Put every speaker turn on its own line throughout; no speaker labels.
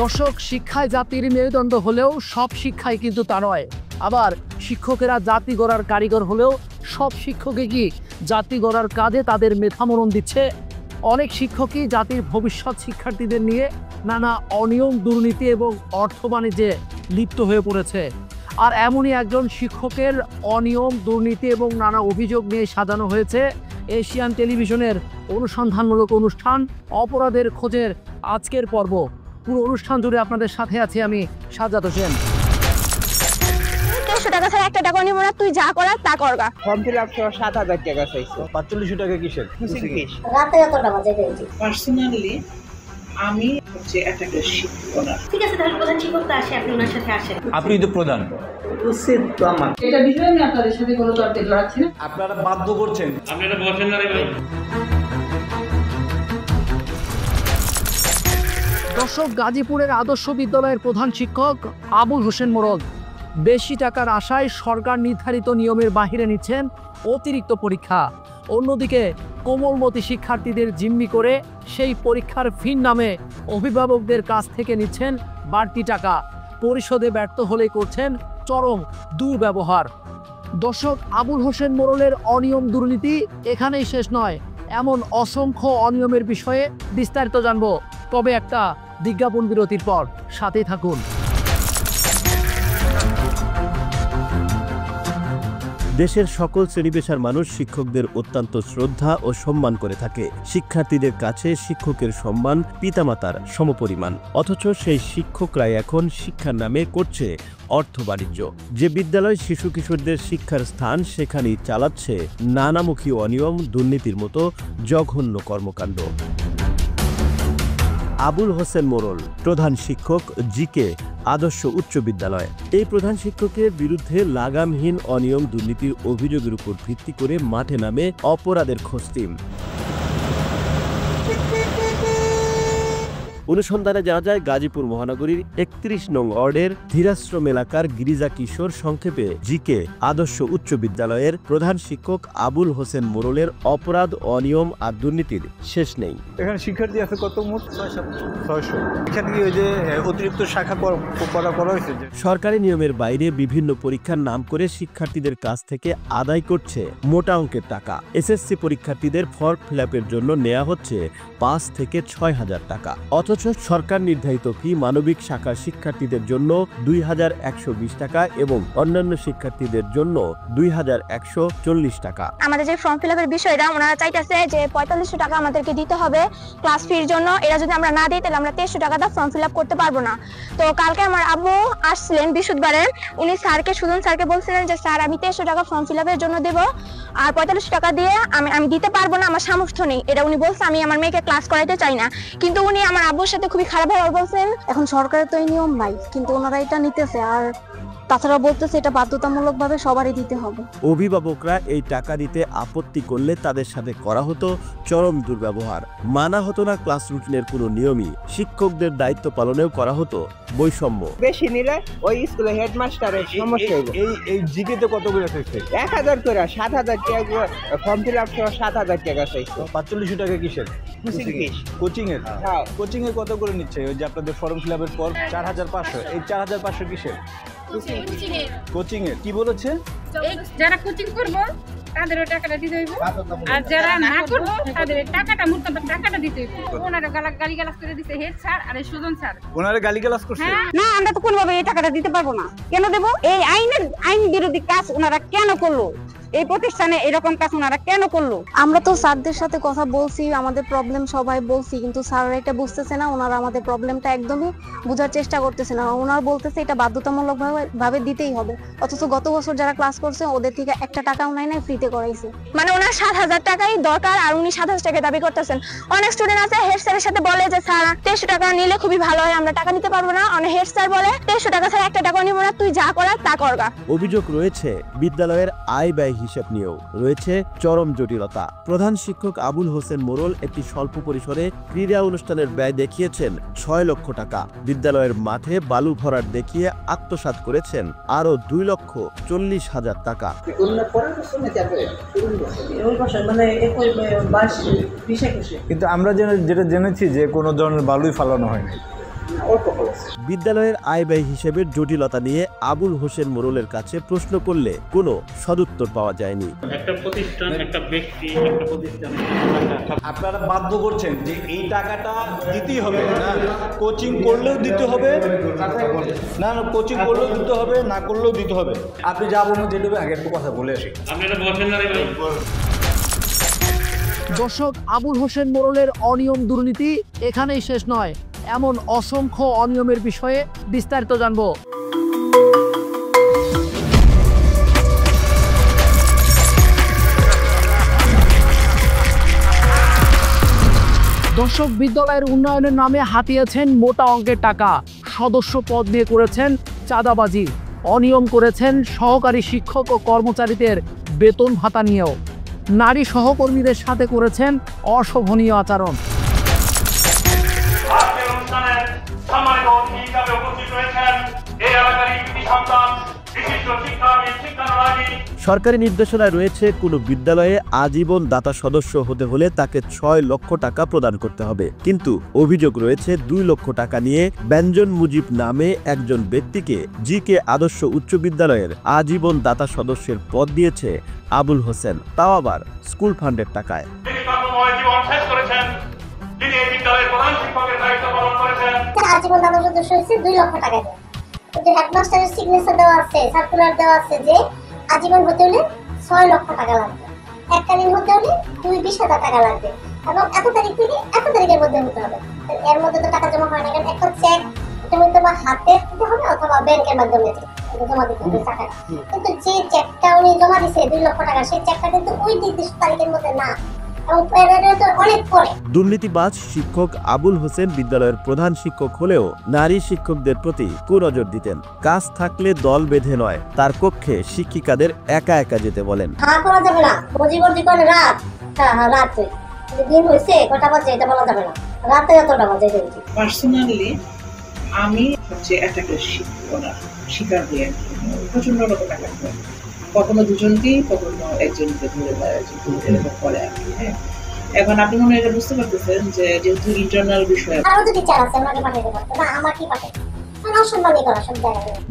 দর্শক, শিক্ষায় জাতির মেরুদণ্ড হলেও সব শিক্ষাই কিন্তু তা নয়। আবার শিক্ষকেরা জাতি গড়ার কারিগর হলেও সব শিক্ষকই কি জাতি গড়ার কাজে তাদের মেধামরণ দিচ্ছে? অনেক শিক্ষকই জাতির ভবিষ্যৎ শিক্ষার্থীদের নিয়ে নানা অনিয়ম, দুর্নীতি এবং অর্থ বাণিজ্যে লিপ্ত হয়ে পড়েছে। আর এমনই একজন শিক্ষকের অনিয়ম, দুর্নীতি এবং নানা অভিযোগ নিয়ে সাজানো হয়েছে এশিয়ান টেলিভিশনের অনুসন্ধানমূলক অনুষ্ঠান অপরাধের খোঁজের আজকের পর্ব। পুরো অনুষ্ঠান জুড়ে আপনাদের সাথে আছি আমি, সাজ্জাদ হোসেন।
300 টাকা ছাড়া একটা টাকা নিব না, তুই যা করার তা করগা।
ফর্ম ফিল আপ 7,000 টাকা চাইছো।
45 টাকা কিসের?
রাতে কতটা বাজে পেয়েছি?
পার্সোনালি আমি হচ্ছে একটা শিক্ষক না।
ঠিক আছে, তাহলে প্রধান শিক্ষক তো আসে, আপনি ওনার সাথে আসেন।
আপনি তো প্রধান।
উচিত তো আমার এটা বিষয়ে আমি আপনাদের সাথে কোনো তর্কে জড়াচ্ছি না।
আপনারা বাধ্য করছেন।
আপনারা বলছেন না রে ভাই।
দর্শক, গাজীপুরের আদর্শ বিদ্যালয়ের প্রধান শিক্ষক আবুল হোসেন মোরল বেশি টাকার আশায় সরকার নির্ধারিত নিয়মের বাহিরে নিচ্ছেন অতিরিক্ত পরীক্ষা। অন্যদিকে কোমলমতি শিক্ষার্থীদের জিম্মি করে সেই পরীক্ষার ফির নামে অভিভাবকদের কাছ থেকে নিচ্ছেন বাড়তি টাকা। পরিশোধে ব্যর্থ হলে করছেন চরম দুর্ব্যবহার। দর্শক, আবুল হোসেন মোরলের অনিয়ম, দুর্নীতি এখানেই শেষ নয়। এমন অসংখ্য অনিয়মের বিষয়ে বিস্তারিত জানবো, তবে একটা বিজ্ঞাপন বিরতির পর। সাথেই থাকুন।
দেশের সকল শ্রেণী-পেশার মানুষ শিক্ষকদের অত্যন্ত শ্রদ্ধা ও সম্মান করে থাকে। শিক্ষার্থীদের কাছে শিক্ষকের সম্মান পিতামাতার সমপরিমাণ। অথচ সেই শিক্ষকরাই এখন শিক্ষার নামে করছে অর্থ বাণিজ্য। যে বিদ্যালয় শিশু কিশোরদের শিক্ষার স্থান, সেখানেই চালাচ্ছে নানামুখী অনিয়ম, দুর্নীতির মতো জঘন্য কর্মকাণ্ড। আবুল হোসেন মোরল, প্রধান শিক্ষক, জিকে আদর্শ উচ্চ বিদ্যালয়। এই প্রধান শিক্ষকের বিরুদ্ধে লাগামহীন অনিয়ম, দুর্নীতির অভিযোগের উপর ভিত্তি করে মাঠে নামে অপরাধের খোঁজ টিম। অনুসন্ধানে জানা যায়, গাজীপুর মহানগরীর 31 নং ওয়ার্ডের ধীরাশ্রম এলাকার গিরিজা কিশোর, সংক্ষেপে জিকে আদর্শ উচ্চ বিদ্যালয়ের প্রধান শিক্ষক আবুল হোসেন মোরলের অপরাধ, অনিয়ম আর দুর্নীতির শেষ নেই।
এখানে শিক্ষার্থী আছে কত? মোট 600। এখানে কি ওই যে অতিরিক্ত শাখা করা হয়েছে?
সরকারি নিয়মের বাইরে বিভিন্ন পরীক্ষার নাম করে শিক্ষার্থীদের কাছ থেকে আদায় করছে মোটা অঙ্কের টাকা। এসএসসি পরীক্ষার্থীদের ফর্ম ফিল আপের জন্য নেওয়া হচ্ছে 5 থেকে 6,000 টাকা। অথচ সরকার নির্ধারিত ফি মানবিক শাখার শিক্ষার্থীদের জন্য 2,120 টাকা এবং অন্যান্য শিক্ষার্থীদের জন্য 2,140 টাকা।
আমাদের যে ফর্ম ফিল আপের বিষয়টা, ওনারা চাইতেছে যে 4500 টাকা আমাদেরকে দিতে হবে ক্লাস ফির জন্য। এরা যদি আমরা না দিই, তাহলে আমরা 300 টাকাটা ফর্ম ফিল আপ করতে পারবো না। তো কালকে আমার আব্বু আসছিলেন বৃহস্পতিবারে, উনি সুজন স্যারকে বলছিলেন যে স্যার, আমি 300 টাকা ফর্ম ফিল আপের জন্য দেবো, আর 4500 টাকা দিয়ে আমি দিতে পারবো না, আমার সামর্থ্য নেই। এটা উনি বলছে, আমি আমার মেয়েকে ক্লাস করাইতে চাই না। কিন্তু উনি আমার আব্বুর সাথে খুবই খারাপ ব্যবহার বলছেন। এখন সরকারের তো এই নিয়ম নাই, কিন্তু ওনারা এটা নিতেছে, আর তাছাড়া বলতেছে এটা বাধ্যতামূলক ভাবে সবারই দিতে হবে।
অভিভাবকরা এই টাকা দিতে আপত্তি করলে তাদের সাথে করা হতো চরম দুর্ব্যবহার। মানা হতো না ক্লাস রুটিনের কোনো নিয়মই। শিক্ষকদের দায়িত্ব পালনেও করা হতো বৈষম্য।
বেশি নিলে ওই স্কুলে হেডমাস্টারের সমস্যা হইব।
এই জিকেতে কত করে চাইছে?
1,000 করে, 7,000 টাকা ফর্ম ফিল আপ 7,000 টাকা চাইছো।
45 টাকা কিসের? কোচিং এর।
হ্যাঁ,
কোচিং এ কত করে নিচ্ছে? ওই যে আপনাদের ফর্ম ফিল আপের পর 4,500। এই 4,500 কিসের? কোচিং এর। কি বলেছে?
যারা কোচিং করবো তাদেরও টাকাটা দিতে হইব, আর যারা না করবো তাদের টাকাটা দিতে হইব। ওনারা গালিগালাজ করে দিতে হেড স্যার আর সুজন স্যার।
ওনারা গালিগালাজ করছে?
না, আমরা তো কোনোভাবে এই টাকাটা দিতে পারবো না। কেন দেবো? এই আইন বিরোধী কাজ ওনারা কেন করলো? এই প্রতিষ্ঠানে এরকম কাজ ওনারা কেন করলো? আমরা তো স্যারদের সাথে কথা বলছি, আমাদের প্রবলেম সবাই বলছি, কিন্তু স্যাররা এটা বুঝতেছে না। ওনারা আমাদের প্রবলেমটা একদমই বোঝার চেষ্টা করতেছে না। ওনারা বলতেছে এটা বাধ্যতামূলক ভাবে দিতেই হবে। অথচ গত বছর যারা ক্লাস করছে ওদের থেকে একটা টাকাও নাই ফ্রিতে করাইছে। মানে ওনার 7,000 টাকাই দরকার, আর উনি 7,000 টাকা দাবি করতেছেন। অনেক স্টুডেন্ট আছে হেড স্যারের সাথে বলে যে স্যার 300 টাকা নিলে খুবই ভালো হয়, আমরা টাকা নিতে পারবো না। অনেক হেড স্যার বলে 300 টাকা ছাড়া একটা টাকা নিব না, তুই যা করার তা করগা।
অভিযোগ রয়েছে বিদ্যালয়ের আয় ব্যয় হিসাব নিয়েও রয়েছে চরম জটিলতা। প্রধান শিক্ষক আবুল হোসেন মোরল একটি স্বল্প পরিসরে ক্রীড়া অনুষ্ঠানের ব্যয় দেখিয়েছেন 6 লক্ষ টাকা। বিদ্যালয়ের মাঠে বালু ভরাট দেখিয়ে আত্মসাৎ করেছেন আরো 2,40,000 টাকা।
কিন্তু আমরা যেটা জেনেছি যে কোনো ধরনের বালুই ফালানো হয়নি।
বিদ্যালয়ের আয় ব্যয় হিসেবের জটিলতা নিয়ে আবুল হোসেন মোড়লের কাছে প্রশ্ন করলে কোনো সদুত্তর পাওয়া যায়নি।
একটা প্রতিষ্ঠান, একটা ব্যক্তি, একটা প্রতিষ্ঠান,
আপনারা বাধ্য করছেন যে এই টাকাটা দিতেই হবে, না কোচিং করলেও দিতে হবে, না কোচিং করলেও দিতে হবে, না করলেও দিতে হবে। আপনি যা বলুন যেটা আগে একটু কথা বলে আসি।
আপনারা বলছেন না রে ভাই।
দর্শক, আবুল হোসেন মোড়লের অনিয়ম দুর্নীতি এখানেই শেষ নয়, এমন অসংখ্য অনিয়মের বিষয়ে বিস্তারিত জানবো। দর্শক, বিদ্যালয়ের উন্নয়নের নামে হাতিয়েছেন মোটা অঙ্কের টাকা, সদস্য পদ নিয়ে করেছেন চাঁদাবাজি, অনিয়ম করেছেন সহকারী শিক্ষক ও কর্মচারীদের বেতন ভাতা নিয়েও, নারী সহকর্মীদের সাথে করেছেন অশোভনীয় আচরণ।
সরকারি নির্দেশনায় রয়েছে কোনো বিদ্যালয়ে আজীবন দাতা সদস্য হতে হলে তাকে 6 লক্ষ টাকা প্রদান করতে হবে, কিন্তু অভিযোগ রয়েছে 2 লক্ষ টাকা নিয়ে ব্যঞ্জন মুজিব নামে একজন ব্যক্তিকে জিকে আদর্শ উচ্চ বিদ্যালয়ের আজীবন দাতা সদস্যের পদ দিয়েছে আবুল হোসেন, তাও আবার স্কুল ফান্ডের টাকায়।
আজীবন দাতা সদস্য হয়েছে 2 লক্ষ টাকা দিয়ে। হেডমাস্টারের সিগনেচার দেওয়া আছে, সার্কুলার দেওয়া আছে যে আজীবন হতে হলে 6 লক্ষ টাকা লাগবে, এককালীন হতে হলে 20,000 টাকা লাগবে, এবং এত তারিখ থেকে এত তারিখের মধ্যে হতে হবে। এর মধ্যে তো টাকা জমা হয় না, কারণ একটা চেক তুমি তোমার হাতে দিতে হবে অথবা ব্যাংকের মাধ্যমে জমা দিতে হবে টাকাটা। কিন্তু যে চেকটা উনি জমা দিছে 2 লক্ষ টাকা, সেই চেকটা কিন্তু ওই নির্দিষ্ট তারিখের মধ্যে না,
দুর্নীতিবাজ শিক্ষক আবুল হোসেন বিদ্যালয়ের প্রধান শিক্ষক হলেও নারী শিক্ষকদের প্রতি কুনজর দিতেন। কাজ থাকলে দল বেঁধে নয়, তার কক্ষে শিক্ষিকাদের একা একা যেতে বলেন।
পার্সোনালি আমি হচ্ছে অ্যাটাকের শিকার হয়ে প্রচন্ড রকম অ্যাটাক হয়, কখনো দুজনকেই কখনো একজনকে ধরে এরকম করে আর কি। হ্যাঁ, এখন আপনি মনে হয় এটা বুঝতে পারতেছেন যে যেহেতু ইন্টারনাল বিষয়,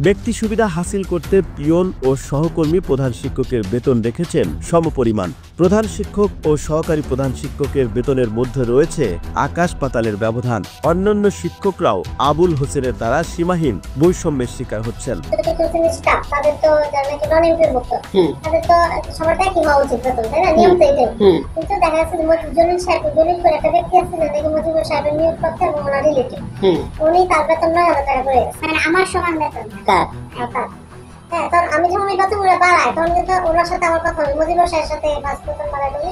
ব্যক্তি সুবিধা হাসিল করতে পিয়ন ও সহকর্মী প্রধান শিক্ষকের বেতন রেখেছেন সমপরিমাণ। প্রধান শিক্ষক ও সহকারী প্রধান শিক্ষকের বেতনের মধ্যে রয়েছে আকাশ পাতালের ব্যবধান। অন্যান্য শিক্ষকরাও আবুল হোসেনের দ্বারা সীমাহীন বৈষম্যের শিকার হচ্ছেন।
আমার সমান বেতন। হ্যাঁ, তখন আমি যখন ওই বেতনগুলো বাড়াই তখন কিন্তু ওনার সাথে আমার কথা হলো, মুজিবুর সাহেবের সাথে বেতন বাড়াই বলি,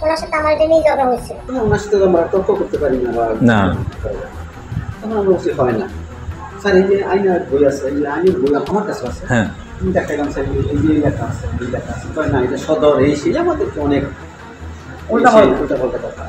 ওনার সাথে আমার এটা নিয়ে ঝগড়া হয়েছিল।
ওনার সাথে আমরা তর্ক করতে পারি না, না তখন আমরা উচিত হয় না। স্যার, এই যে আইনের বই আছে, এই যে আইনের বই আমার কাছে আছে, হ্যাঁ তুমি দেখাইলাম স্যার, এই যে লেখা আছে, এই লেখা আছে, না এটা সদর এই সেই আমাদেরকে অনেক উল্টা পাল্টা কথা।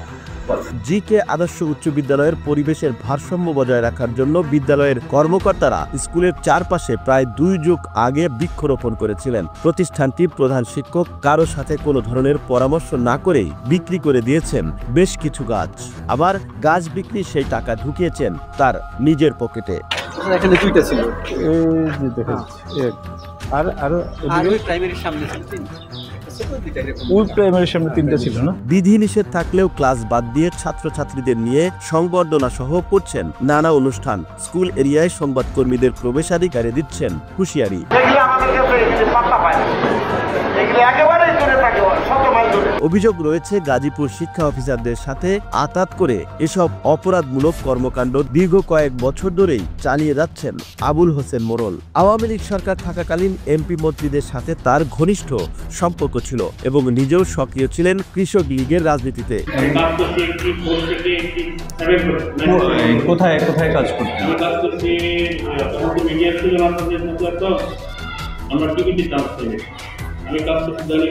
জিকে আদর্শ উচ্চ বিদ্যালয়ের পরিবেশের ভারসাম্য বজায় রাখার জন্য বিদ্যালয়ের কর্মকর্তারা স্কুলের চারপাশে প্রায় 2 যুগ আগে বৃক্ষরোপণ করেছিলেন। প্রতিষ্ঠানটির প্রধান শিক্ষক কারো সাথে কোনো ধরনের পরামর্শ না করেই বিক্রি করে দিয়েছেন বেশ কিছু গাছ, আবার গাছ বিক্রি সেই টাকা ঢুকিয়েছেন তার নিজের পকেটে।
এখানে 2টা ছিল,
বিধিনিষেধ থাকলেও ক্লাস বাদ দিয়ে ছাত্রছাত্রীদের নিয়ে সংবর্ধনা সহ করছেন নানা অনুষ্ঠান। স্কুল এরিয়ায় সংবাদকর্মীদের প্রবেশাধিকারে দিচ্ছেন হুঁশিয়ারি। অভিযোগ রয়েছে গাজীপুর শিক্ষা অফিসারদের সাথে আতাত করে এসব অপরাধমূলক কর্মকাণ্ড দীর্ঘ কয়েক বছর ধরেই চালিয়ে যাচ্ছেন আবুল হোসেন মোড়ল। আওয়ামী লীগ সরকার থাকাকালীন এমপি মন্ত্রীদের সাথে তার ঘনিষ্ঠ সম্পর্ক ছিল এবং নিজেও সক্রিয় ছিলেন কৃষক লীগের রাজনীতিতে।
কোথায় কোথায় কাজ করতেন?
আমরা টিভিতে কাজ করি, আমি কাজ করতে জানি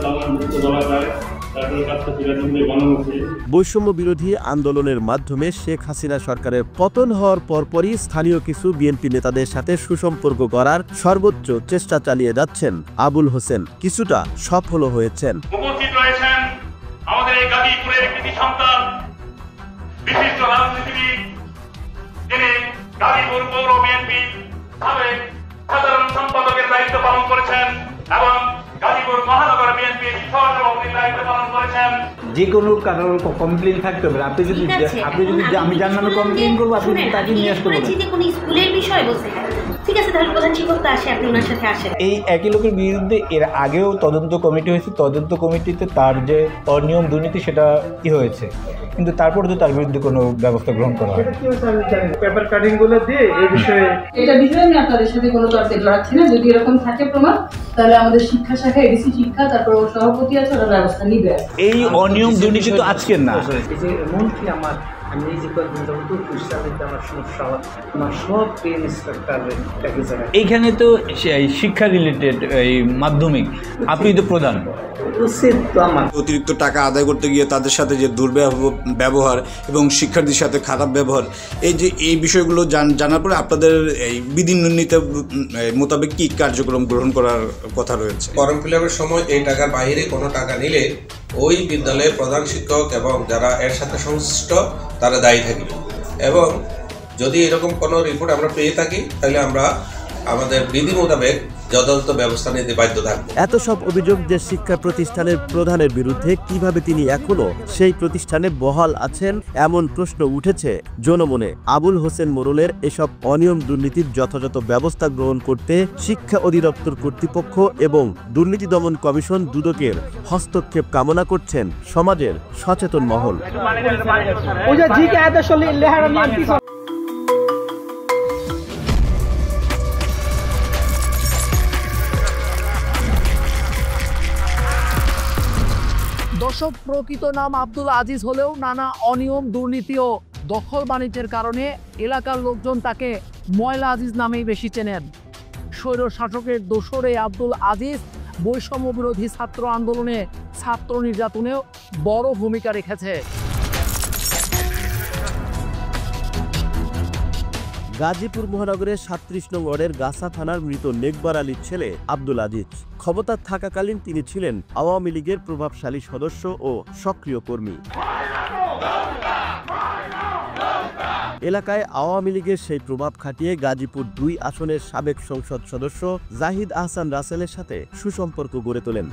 বাংলার মুক্ত বলা যায়, তারপরে কাজ করতে গণমুখী।
বৈষম্য বিরোধী আন্দোলনের মাধ্যমে শেখ হাসিনা সরকারের পতন হওয়ার পরপরই স্থানীয় কিছু বিএনপি নেতাদের সাথে সুসম্পর্ক করার সর্বোচ্চ চেষ্টা চালিয়ে যাচ্ছেন আবুল হোসেন। কিছুটা সফল হয়েছেন।
উপস্থিত রয়েছেন আমাদের এই গাজীপুরের কৃতি সন্তান, বিশিষ্ট রাজনীতিবিদ, যিনি বিএনপি সাবেক সাধারণ সম্পাদকের দায়িত্ব পালন করেছেন এবং গাজীপুর মহানগর বিএনপি সহসভাপতির দায়িত্ব পালন করেছেন।
যে কোনো কারোর কমপ্লেন থাকতে হবে, আপনি যদি আমি যার নামে কমপ্লেন করবো আপনি তাকে নিয়ে আসতে পারবেন।
কোনো স্কুলের বিষয় বলতে ঠিক আছে, তাহলে প্রধান শিক্ষক তো আসে, আপনি ওনার সাথে আসেন।
এই একই লোকের বিরুদ্ধে এর আগেও তদন্ত কমিটি হয়েছে, তদন্ত কমিটিতে তার যে অনিয়ম দুর্নীতি সেটা কি হয়েছে, কিন্তু তারপরে তো তার বিরুদ্ধে কোনো ব্যবস্থা গ্রহণ করা হয়।
পেপার কাটিং গুলো দিয়ে এই বিষয়ে
এটা বিষয়ে আমি আপনাদের সাথে কোনো তর্কে জড়াচ্ছি না। যদি এরকম থাকে প্রমাণ, তাহলে আমাদের শিক্ষা শাখা এডিসি শিক্ষা, তারপর সভাপতি আছে, ওরা ব্যবস্থা নিবে।
এই অনিয়ম দুর্নীতি তো আজকের না।
মন্ত্রী আমি এই যে কয়েকদিন যাবো তো চালাইতে আমার সমস্যা হয়, আমার সব পেন ইন্সপেক্টর
এইখানে তো শিক্ষা রিলেটেড এই মাধ্যমিক, আপনি তো প্রধান।
অতিরিক্ত টাকা আদায় করতে গিয়ে তাদের সাথে যে দুর্ব্যবহার এবং শিক্ষার্থীর সাথে খারাপ ব্যবহার, এই বিষয়গুলো জানার পরে আপনাদের এই বিধি নীতি মোতাবেক কি কার্যক্রম গ্রহণ করার কথা রয়েছে?
ফর্ম ফিল আপের সময় এই টাকার বাইরে কোনো টাকা নিলে ওই বিদ্যালয়ের প্রধান শিক্ষক এবং যারা এর সাথে সংশ্লিষ্ট তারা দায়ী থাকবে, এবং যদি এরকম কোনো রিপোর্ট আমরা পেয়ে থাকি তাহলে আমরা আমাদের বিধি মোতাবেক যথাযথ ব্যবস্থা নিতে বাধ্য থাকব।
এত সব অভিযোগ যে শিক্ষা প্রতিষ্ঠানের প্রধানের বিরুদ্ধে, কিভাবে তিনি এখনো সেই প্রতিষ্ঠানে বহাল আছেন এমন প্রশ্ন উঠেছে জনমনে। আবুল হোসেন মোরলের এসব অনিয়ম দুর্নীতির যথাযথ ব্যবস্থা গ্রহণ করতে শিক্ষা অধিদপ্তর কর্তৃপক্ষ এবং দুর্নীতি দমন কমিশন দুদকের হস্তক্ষেপ কামনা করছেন সমাজের সচেতন মহল।
দর্শক, প্রকৃত নাম আব্দুল আজিজ হলেও নানা অনিয়ম দুর্নীতি ও দখল বাণিজ্যের কারণে এলাকার লোকজন তাকে ময়লা আজিজ নামেই বেশি চেনেন। স্বৈর শাসকের দোসরে আব্দুল আজিজ বৈষম্য বিরোধী ছাত্র আন্দোলনে ছাত্র নির্যাতনেও বড় ভূমিকা রেখেছে।
গাজীপুর মহানগরের ৩৭ নং ওয়ার্ডের গাছা থানার মৃত নেকবার আলীর ছেলে আব্দুল আজিজ। ক্ষমতা থাকাকালীন তিনি ছিলেন আওয়ামী লীগের প্রভাবশালী সদস্য ও সক্রিয় কর্মী। এলাকায় আওয়ামী লীগের সেই প্রভাব খাটিয়ে গাজীপুর ২ আসনের সাবেক সংসদ সদস্য জাহিদ আহসান রাসেলের সাথে সুসম্পর্ক গড়ে তোলেন।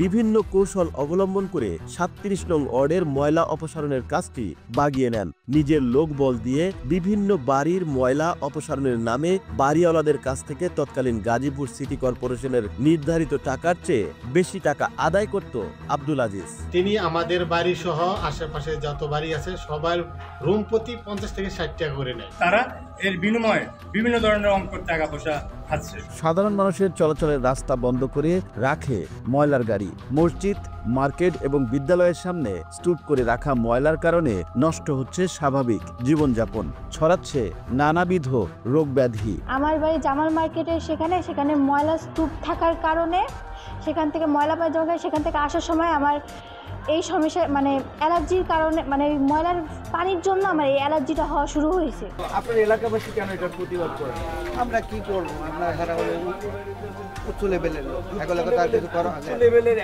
বিভিন্ন কৌশল অবলম্বন করে ৩৭ নং ওয়ার্ডের ময়লা অপসারণের কাজটি বাগিয়ে নেন। নিজের লোকবল দিয়ে বিভিন্ন বাড়ির ময়লা অপসারণের নামে বাড়িওয়ালাদের কাছ থেকে তৎকালীন গাজীপুর সিটি কর্পোরেশনের নির্ধারিত টাকার চেয়ে বেশি টাকা আদায় করত আব্দুল আজিজ।
তিনি আমাদের বাড়ি সহ আশেপাশে যত বাড়ি আছে সবার রুম প্রতি ৫০ থেকে ৬০ টাকা করে নেয়।
তারা এর বিনিময়ে বিভিন্ন ধরনের অঙ্কের টাকা পয়সা খাচ্ছে।
সাধারণ মানুষের চলাচলের রাস্তা বন্ধ করে রাখে ময়লার গাড়ি। মসজিদ, মার্কেট এবং বিদ্যালয়ের সামনে স্তূপ করে রাখা ময়লার কারণে নষ্ট হচ্ছে স্বাভাবিক জীবনযাপন, ছড়াচ্ছে নানাবিধ রোগ ব্যাধি।
আমার বাড়ি জামাল মার্কেটের সেখানে ময়লা স্তূপ থাকার কারণে সেখান থেকে ময়লা পায় জমা, সেখান থেকে আসার সময় আমার এই সমস্যা মানে অ্যালার্জির কারণে, মানে ময়লার পানির জন্য আমার এই অ্যালার্জিটা হওয়া শুরু হয়েছে।
আপনার এলাকাবাসী কেন এটা প্রতিবাদ করেন? আমরা কি করব, আমরা যারা হলো উচ্চ লেভেলের লোক, এগুলো তার কিছু করা উচ্চ লেভেলের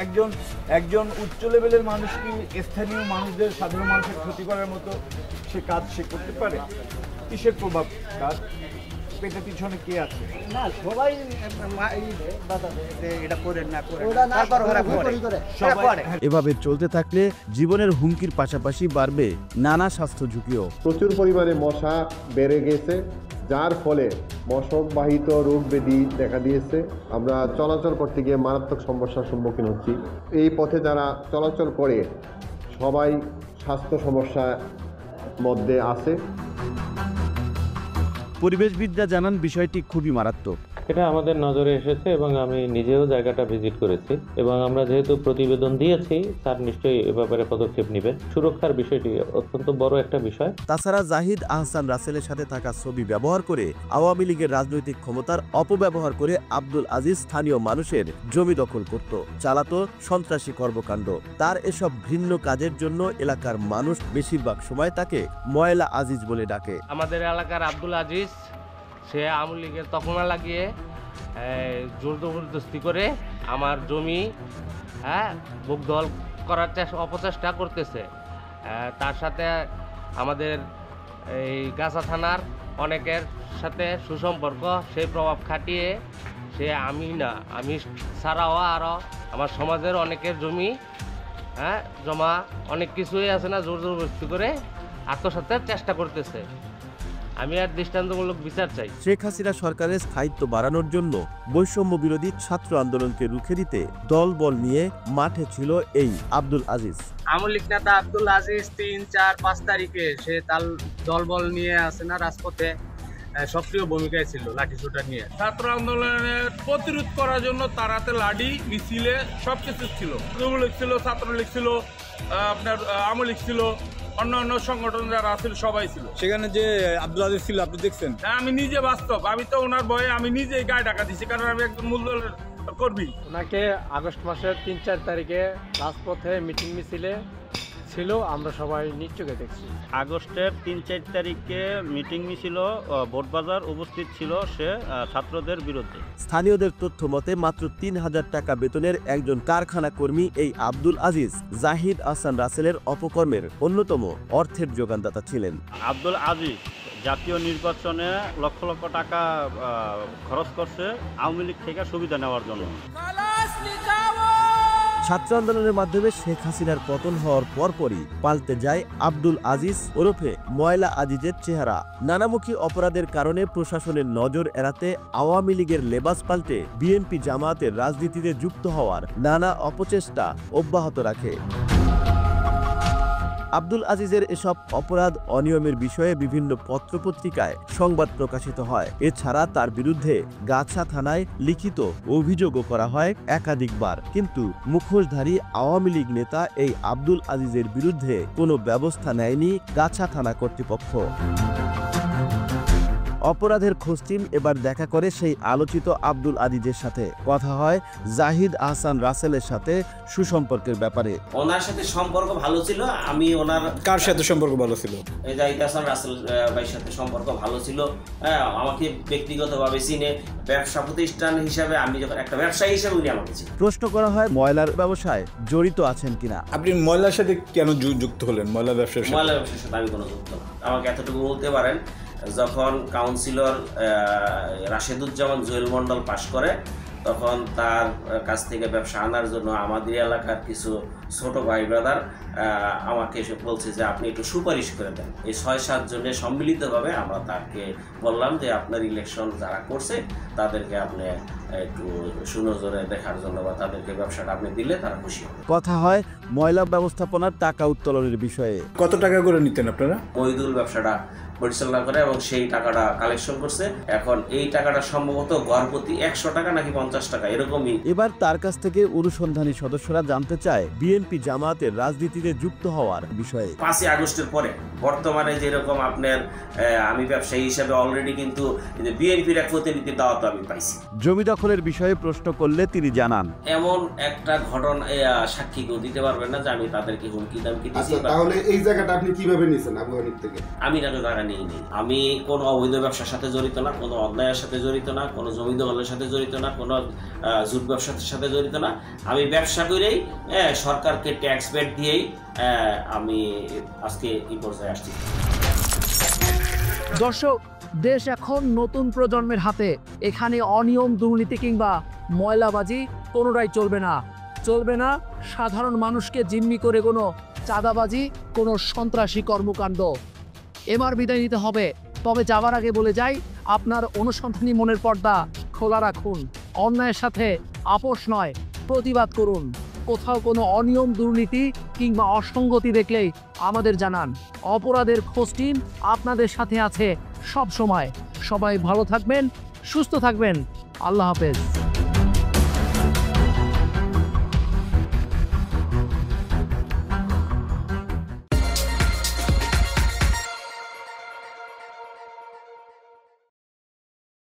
একজন উচ্চ লেভেলের মানুষ কি স্থানীয় মানুষদের, সাধারণ মানুষের ক্ষতি করার মতো সে কাজ সে করতে পারে? কিসের প্রভাব কাজ পেটের পিছনে কে আছে? না, সবাই এটা করেন না করে
এভাবে চলতে থাকলে জীবনের হুমকির পাশাপাশি বাড়বে নানা স্বাস্থ্য ঝুঁকিও।
প্রচুর পরিমাণে মশা বেড়ে গেছে, যার ফলে মশকবাহিত রোগ ব্যাধি দেখা দিয়েছে। আমরা চলাচল করতে গিয়ে মারাত্মক সমস্যার সম্মুখীন হচ্ছি। এই পথে যারা চলাচল করে সবাই স্বাস্থ্য সমস্যার মধ্যে আছে।
পরিবেশবিদরা জানান বিষয়টি খুবই মারাত্মক।
এটা আমাদের নজরে এসেছে এবং আমি নিজেও জায়গাটা ভিজিট করেছি, এবং আমরা যেহেতু প্রতিবেদন দিয়েছি তার নিশ্চয়ই এ ব্যাপারে পদক্ষেপ নেবেন। সুরক্ষার বিষয়টি অত্যন্ত বড় একটা বিষয়।
তাছাড়া জাহিদ আহসান রাসেলের সাথে থাকা ছবি ব্যবহার করে আওয়ামী লীগের রাজনৈতিক ক্ষমতার অপব্যবহার করে আব্দুল আজিজ স্থানীয় মানুষের জমি দখল করত, চালাতো সন্ত্রাসী কর্মকাণ্ড। তার এসব ভিন্ন কাজের জন্য এলাকার মানুষ বেশিরভাগ সময় তাকে ময়লা আজিজ বলে ডাকে।
আমাদের এলাকার আব্দুল আজিজ সে আওয়ামী লীগের তকমা লাগিয়ে জোর জবরদস্তি করে আমার জমি বুক দখল করার অপচেষ্টা করতেছে। তার সাথে আমাদের এই গাছা থানার অনেকের সাথে সুসম্পর্ক, সেই প্রভাব খাটিয়ে সে আমি ছাড়াও আরও আমার সমাজের অনেকের জমি জমা অনেক কিছুই আছে না জোর জবরদস্তি করে আত্মসাতের চেষ্টা করতেছে। আমি আর দৃষ্টান্তমূলক বিচার চাই।
শেখ হাসিনা সরকারের স্থায়িত্ব বাড়ানোর জন্য বৈষম্য বিরোধী ছাত্র আন্দোলনকে রুখে দিতে দলবল নিয়ে মাঠে ছিল এই আব্দুল আজিজ।
আওয়ামী লীগ নেতা আব্দুল আজিজ 3, 4, 5 তারিখে সে তার দলবল নিয়ে আসে না রাজপথে সক্রিয় ভূমিকায় ছিল লাঠিসোঁটা নিয়ে।
ছাত্র আন্দোলনের প্রতিরোধ করার জন্য তার হাতে লাঠি মিছিলে সবকিছু ছিল। যুবলীগ ছিল, ছাত্রলীগ ছিল, আপনার আওয়ামী লীগ ছিল, অন্যান্য সংগঠন যারা ছিল সবাই ছিল।
সেখানে যে আব্দুল আজিজ ছিল আপনি দেখছেন?
আমি নিজে বাস্তব, আমি তো ওনার ভয়ে আমি নিজেই গায়ে টাকা দিচ্ছি, কারণ আমি একজন মূল দলের কর্মী।
ওনাকে আগস্ট মাসের 3-4 তারিখে রাজপথে মিটিং মিছিলে ছিল, আমরা সবাই নিশ্চয়ই দেখছি।
আগস্টের 3-4 তারিখে মিটিং মিছিল ভোটবাজার উপস্থিত ছিল সে ছাত্রদের বিরুদ্ধে।
স্থানীয়দের তথ্য মতে মাত্র 3000 টাকা বেতনের একজন কারখানা কর্মী এই আব্দুল আজিজ জাহিদ আহসান রাসেলের অপকর্মের অন্যতম অর্থের যোগানদাতা ছিলেন।
আব্দুল আজিজ জাতীয় নির্বাচনে লক্ষ লক্ষ টাকা খরচ করছে আওয়ামী লীগ থেকে সুবিধা নেওয়ার জন্য।
ছাত্র আন্দোলনের মাধ্যমে শেখ হাসিনার পতন হওয়ার পরপরই পাল্টে যায় আব্দুল আজিজ ওরফে ময়লা আজিজের চেহারা। নানামুখী অপরাধের কারণে প্রশাসনের নজর এড়াতে আওয়ামী লীগের লেবাস পাল্টে বিএনপি জামায়াতের রাজনীতিতে যুক্ত হওয়ার নানা অপচেষ্টা অব্যাহত রাখে। আব্দুল আজিজের এসব অপরাধ অনিয়মের বিষয়ে বিভিন্ন পত্রপত্রিকায় সংবাদ প্রকাশিত হয়। এছাড়া তার বিরুদ্ধে গাছা থানায় লিখিত অভিযোগও করা হয় একাধিকবার, কিন্তু মুখোশধারী আওয়ামী লীগ নেতা এই আব্দুল আজিজের বিরুদ্ধে কোনো ব্যবস্থা নেয়নি গাছা থানা কর্তৃপক্ষ। অপরাধের খোঁজটিম এবার দেখা করে সেই আলোচিত আব্দুল আজিজের সাথে। কথা হয় জাহিদ আহসান রাসেলের সাথে সুসম্পর্কের ব্যাপারে।
ওনার সাথে সম্পর্ক ভালো ছিল। আমি ওনার
কার সাথে সম্পর্ক ভালো ছিল?
এই জাহিদ আহসান রাসেল ভাইয়ের সাথে সম্পর্ক ভালো ছিল। আমাকে ব্যক্তিগতভাবে চিনে, ব্যবসা প্রতিষ্ঠান হিসাবে আমি যখন একটা ব্যবসায়ী হিসাবে উনি আমাকে চিনি।
প্রশ্ন করা হয় ময়লার ব্যবসায় জড়িত আছেন কিনা।
আপনি ময়লার সাথে কেন যুক্ত হলেন? ময়লা ব্যবসার সাথে?
ময়লা ব্যবসার সাথে আমি কোনো যুক্ত না। আমাকে এতটুকু বলতে পারেন, যখন কাউন্সিলর রাশেদুজ্জামান জুয়েল মন্ডল পাশ করে, তখন তার কাছ থেকে ব্যবসা আনার জন্য আমাদের এলাকার কিছু ছোট ভাই ব্রাদার আমাকে এসে বলছে যে আপনি একটু সুপারিশ করে দেন। এই 6-7 জনের সম্মিলিতভাবে আমরা তাকে বললাম যে আপনার ইলেকশন যারা করছে তাদেরকে আপনি একটু সুনজরে দেখার জন্য বা তাদেরকে ব্যবসাটা আপনি দিলে তারা খুশি হবে।
কথা হয় ময়লা ব্যবস্থাপনার টাকা উত্তোলনের বিষয়ে।
কত টাকা করে নিতেন আপনারা?
মহিদুল ব্যবসাটা পরিচালনা করে এবং সেই টাকাটা কালেকশন করছে। এখন এই টাকাটা সম্ভবত গড়প্রতি 100 টাকা নাকি 50 টাকা এরকমই।
এবার তার কাছ থেকে অনুসন্ধানী সদস্যরা জানতে চায় বিএনপি জামায়াতের রাজনীতিতে যুক্ত হওয়ার বিষয়ে।
5ই আগস্টের পরে বর্তমানে যেরকম আপনার আমি ব্যবসায়ী হিসেবে অলরেডি কিন্তু বিএনপির এক প্রতিনিধি দাওয়াত আমি পাইছি।
জমি দখলের বিষয়ে প্রশ্ন করলে তিনি জানান,
এমন একটা ঘটনা সাক্ষী কেউ দিতে পারবেন না যে আমি তাদেরকে হুমকি দামকি দিয়েছি।
তাহলে এই জায়গাটা আপনি কিভাবে নিয়েছেন আবু হানিফ থেকে?
আমি না টাকা নিয়ে নিই। আমি কোনো অবৈধ ব্যবসার সাথে জড়িত না, কোনো অন্যায়ের সাথে জড়িত না, কোনো জমি দখলের সাথে জড়িত না, কোনো জুট ব্যবসার সাথে জড়িত না। আমি ব্যবসা করেই সরকারকে ট্যাক্স বেড দিয়েই আমি আজকে এই পর্যায়ে আসছি।
দর্শক, দেশ এখন নতুন প্রজন্মের হাতে। এখানে অনিয়ম, দুর্নীতি কিংবা ময়লাবাজি কোনোটাই চলবে না। চলবে না সাধারণ মানুষকে জিম্মি করে কোনো চাঁদাবাজি, কোনো সন্ত্রাসী কর্মকাণ্ড। এবার বিদায় নিতে হবে, তবে যাওয়ার আগে বলে যাই, আপনার অনুসন্ধানী মনের পর্দা খোলা রাখুন। অন্যায়ের সাথে আপোষ নয়, প্রতিবাদ করুন। কোথাও কোনো অনিয়ম, দুর্নীতি কিংবা অসঙ্গতি দেখলেই আমাদের জানান। অপরাধের খোঁজ টিম আপনাদের সাথে আছে সব সময়। সবাই ভালো থাকবেন, সুস্থ থাকবেন। আল্লাহ হাফেজ।